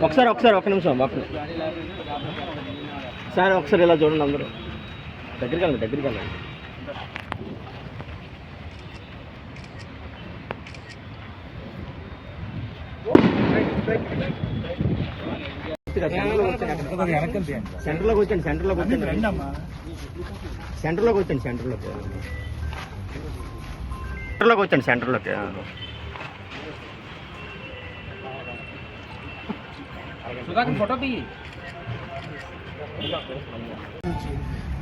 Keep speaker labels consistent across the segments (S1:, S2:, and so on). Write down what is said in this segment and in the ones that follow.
S1: ఒకసారి ఒకసారి ఒక నిమిషం సార్ ఒకసారి ఇలా చూడండి అందరూ దగ్గరికి వెళ్ళండి సెంటర్లోకి వచ్చండి సెంటర్లోకి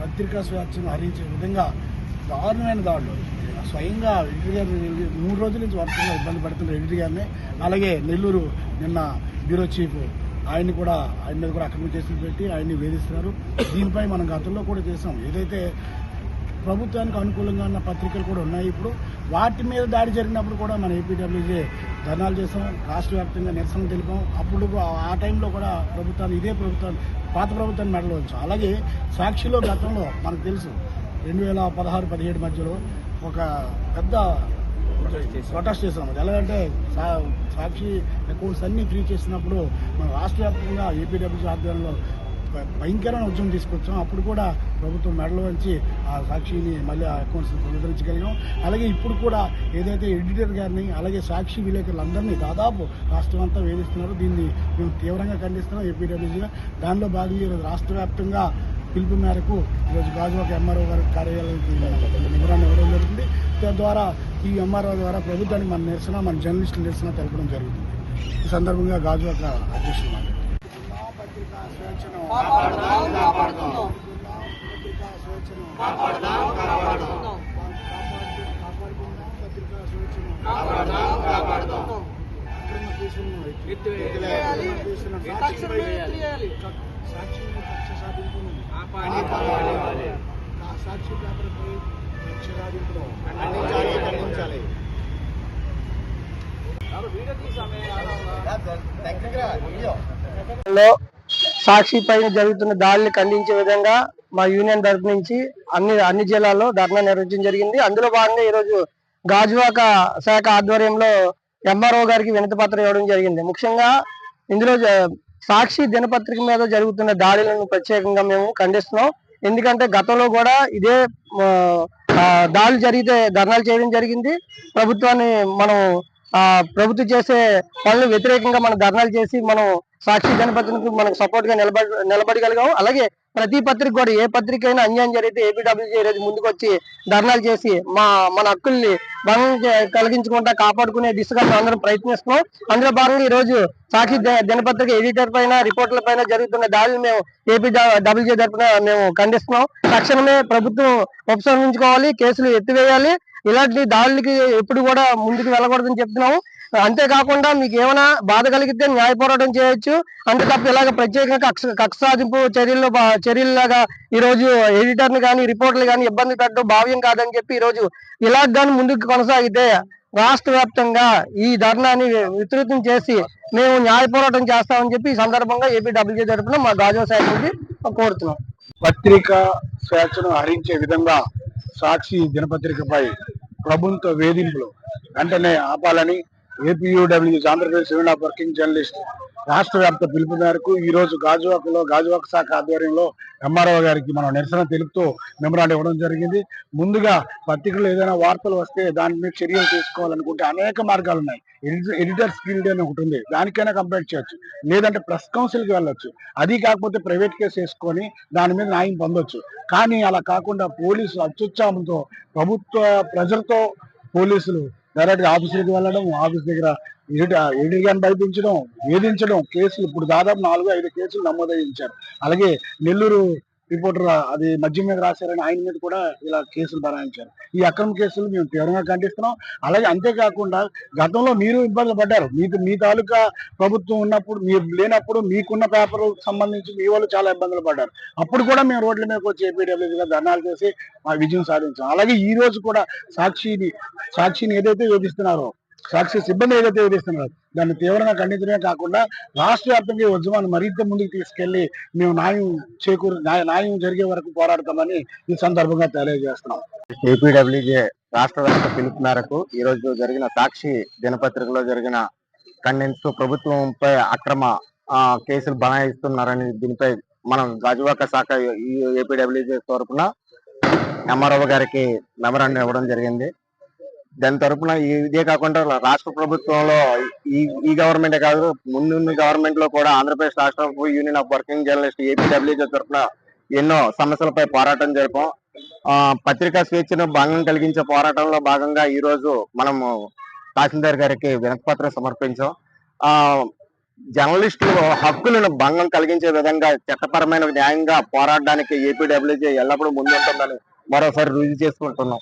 S2: పత్రికా స్వేచ్ఛను హరించే విధంగా దారుణమైన దాడులు స్వయంగా ఎడిటర్ గారు 3 రోజుల నుంచి వర్షంగా ఇబ్బంది పడుతున్న ఎడిటర్ గారిని, అలాగే నెల్లూరు నిన్న బ్యూరో చీఫ్ ఆయన మీద కూడా అక్రమ కేసులు పెట్టి ఆయన్ని వేధిస్తున్నారు. దీనిపై మనం గతంలో కూడా చేసాం. ఏదైతే ప్రభుత్వానికి అనుకూలంగా ఉన్న పత్రికలు కూడా ఉన్నాయి. ఇప్పుడు వాటి మీద దాడి జరిగినప్పుడు కూడా మన ఏపీడబ్ల్యూజే ధర్నాలు చేసాం, రాష్ట్ర వ్యాప్తంగా నిరసన తెలిపాం. అప్పుడు ఆ టైంలో కూడా ఇదే ప్రభుత్వాన్ని పాత ప్రభుత్వాన్ని మెడలో ఉంచాం. అలాగే సాక్షిలో గతంలో మనకు తెలుసు 2016-17 మధ్యలో ఒక పెద్ద ప్రొటెస్ట్ చేసాం. అది ఎలాగంటే సాక్షి అకౌంట్స్ అన్నీ ఫ్రీ చేసినప్పుడు మన రాష్ట్ర వ్యాప్తంగా ఏపీడబ్ల్యూజీ ఆధ్వర్యంలో భయంకరమైన ఉద్యమం తీసుకొచ్చాం. అప్పుడు కూడా ప్రభుత్వం మెడలో వచ్చి ఆ సాక్షిని మళ్ళీ ఆ అకౌంట్స్ పునరుద్ధరించగలిగాం. అలాగే ఇప్పుడు కూడా ఏదైతే ఎడిటర్ గారిని అలాగే సాక్షి విలేకరులందరినీ దాదాపు రాష్ట్రం అంతా వేధిస్తున్నారు. దీన్ని మేము తీవ్రంగా ఖండిస్తున్నాం ఏపీడబ్ల్యూజీగా. దానిలో భాగంగా ఈరోజు రాష్ట్ర వ్యాప్తంగా పిలుపు మేరకు ఈరోజు గాజువాక ఎంఆర్ఓ గారి కార్యాలయానికి నిబంధన ఇవ్వడం జరుగుతుంది. తద్వారా ఈ ఎంఆర్ఓ ద్వారా ప్రభుత్వానికి మన జర్నలిస్టుల నిరసన తెలపడం జరుగుతుంది. ఈ సందర్భంగా గాజువాక అధ్యక్షులు సాక్షి పేపర్పై కక్ష సాధించడం ఖండించాలి.
S3: సాక్షి పైన జరుగుతున్న దాడులు ఖండించే విధంగా మా యూనియన్ తరఫు నుంచి అన్ని జిల్లాల్లో ధర్నా నిర్వహించడం జరిగింది. అందులో భాగంగా ఈరోజు గాజువాక శాఖ ఆధ్వర్యంలో ఎంఆర్ఓ గారికి వినతి పత్రం ఇవ్వడం జరిగింది. ముఖ్యంగా ఇందులో సాక్షి దినపత్రిక మీద జరుగుతున్న దాడులను ప్రత్యేకంగా మేము ఖండిస్తున్నాం. ఎందుకంటే గతంలో కూడా ఇదే దాడులు జరిగితే ధర్నాలు చేయడం జరిగింది. ప్రభుత్వాన్ని మనం ప్రభుత్వం చేసే పనులు వ్యతిరేకంగా మనం ధర్నాలు చేసి మనం సాక్షి దినపత్రికకు మనకు సపోర్ట్ గా నిలబడగలిగాం. అలాగే ప్రతి పత్రిక కూడా ఏ పత్రిక అయినా అన్యాయం జరిగితే ఏపీడబ్ల్యూజీ ఈరోజు ముందుకు వచ్చి ధర్నాలు చేసి మన హక్కుల్ని భంగం కలిగించకుండా కాపాడుకునే దిశగా అందరం ప్రయత్నిస్తున్నాం. అందులో భాగంగా ఈ రోజు సాక్షి దినపత్రిక ఎడిటర్ పైన రిపోర్టర్ల పైన జరుగుతున్న దాడులు మేము ఏపీడబ్ల్యూజీ తరఫున మేము ఖండిస్తున్నాం. తక్షణమే ప్రభుత్వం ఉపసంహరించుకోవాలి, కేసులు ఎత్తివేయాలి. ఇలాంటి దాడులకి ఎప్పుడు కూడా ముందుకు వెళ్ళకూడదని చెప్తున్నాము. అంతేకాకుండా మీకు ఏమైనా బాధ కలిగితే న్యాయ పోరాటం చేయొచ్చు. అంతే తప్ప ఇలాగ ప్రత్యేకంగా కక్ష సాధింపు చర్యల్లాగా ఈ రోజు ఎడిటర్ని కానీ రిపోర్టర్లు కానీ ఇబ్బంది పెట్టడం భావ్యం కాదని చెప్పి ఈ రోజు ఇలాగ కానీ ముందుకు కొనసాగితే రాష్ట్ర వ్యాప్తంగా ఈ ధర్నాన్ని విస్తృతం చేసి మేము న్యాయ పోరాటం చేస్తామని చెప్పి ఈ సందర్భంగా ఏపీడబ్ల్యూజీ తరఫున మా గాజువాక శాఖ నుంచి కోరుతున్నాం.
S2: పత్రికా స్వేచ్ఛను హరించే విధంగా సాక్షి దినపత్రికపై ప్రభుత్వ వేధింపులు వెంటనే ఆపాలని APUWJ Andhra Pradesh union of working journalist రాష్ట్ర వ్యాప్త పిలుపు మేరకు ఈ రోజు గాజువాక శాఖ ఆధ్వర్యంలో ఎంఆర్ఓ గారికి మనం నిరసన తెలుపుతూ మెమరాండం ఇవ్వడం జరిగింది. ముందుగా పత్రికలు ఏదైనా వార్తలు వస్తే దాని మీద చర్యలు తీసుకోవాలనుకుంటే అనేక మార్గాలు ఉన్నాయి. ఎడిటర్స్ గిల్డ్ అని ఒకటి ఉంది, దానికైనా కంప్లైంట్ చేయొచ్చు. లేదంటే ప్రెస్ కౌన్సిల్కి వెళ్ళొచ్చు. అది కాకపోతే ప్రైవేట్ కేసు వేసుకొని దాని మీద న్యాయం పొందొచ్చు. కానీ అలా కాకుండా పోలీసులు అత్యుత్సాహంతో ప్రభుత్వ ప్రజలతో పోలీసులు డైరెక్ట్ గా ఆఫీసులకు వెళ్ళడం, ఆఫీస్ దగ్గర ఎడిటర్ గారిని భయపించడం, వేధించడం, కేసులు ఇప్పుడు దాదాపు 4-5 కేసులు నమోదయించారు. అలాగే నెల్లూరు రిపోర్టర్ అది మద్యం మీద రాశారని ఆయన మీద కూడా ఇలా కేసులు బనాయించారు. ఈ అక్రమ కేసులు మేము తీవ్రంగా ఖండిస్తున్నాం. అలాగే అంతేకాకుండా గతంలో మీరు ఇబ్బందులు పడ్డారు. మీ తాలూకా ప్రభుత్వం ఉన్నప్పుడు, మీరు లేనప్పుడు మీకున్న పేపర్ సంబంధించి మీ వాళ్ళు చాలా ఇబ్బందులు పడ్డారు. అప్పుడు కూడా మేము రోడ్ల మీదకి వచ్చి ఏపీడబ్ల్యూజీగా ధర్నాలు చేసి మా విజయం సాధించాం. అలాగే ఈ రోజు కూడా సాక్షిని ఏదైతే వేధిస్తున్నారో, సాక్షి సిబ్బంది ఏదైతే వేధిస్తున్నారో దాన్ని తీవ్రంగా ఖండించడమే కాకుండా రాష్ట్ర వ్యాప్తంగా ఉద్యమాన్ని మరింత ముందుకు తీసుకెళ్లి మేము న్యాయం జరిగే వరకు పోరాడతామని ఈ సందర్భంగా తెలియజేస్తున్నాం.
S4: ఏపీడబ్ల్యూజే రాష్ట్ర వ్యాప్త పిలుపు మేరకు ఈ రోజు జరిగిన సాక్షి దినపత్రికలో జరిగిన ఖండిస్తూ ప్రభుత్వంపై అక్రమ కేసులు బనాయిస్తున్నారని దీనిపై మనం గాజువాక శాఖ ఏపీడబ్ల్యూజే తరఫున ఎంఆర్ఓ గారికి మెమరాండం ఇవ్వడం జరిగింది. దాని తరఫున ఇదే కాకుండా రాష్ట్ర ప్రభుత్వంలో ఈ గవర్నమెంటే కాదు, ముందున్న గవర్నమెంట్ లో కూడా ఆంధ్రప్రదేశ్ రాష్ట్ర union of working journalist APWJ తరఫున ఎన్నో సమస్యలపై పోరాటం జరిపాం. పత్రికా స్వేచ్ఛను భంగం కలిగించే పోరాటంలో భాగంగా ఈ రోజు మనము తహసీల్దార్ గారికి వినతిపత్రం సమర్పించాం. జర్నలిస్టులు హక్కులను భంగం కలిగించే విధంగా చట్టపరమైన న్యాయంగా పోరాడడానికి ఏపీడబ్ల్యూజే ఎల్లప్పుడూ ముందుంటుందని మరోసారి రుజువు చేసుకుంటున్నాం.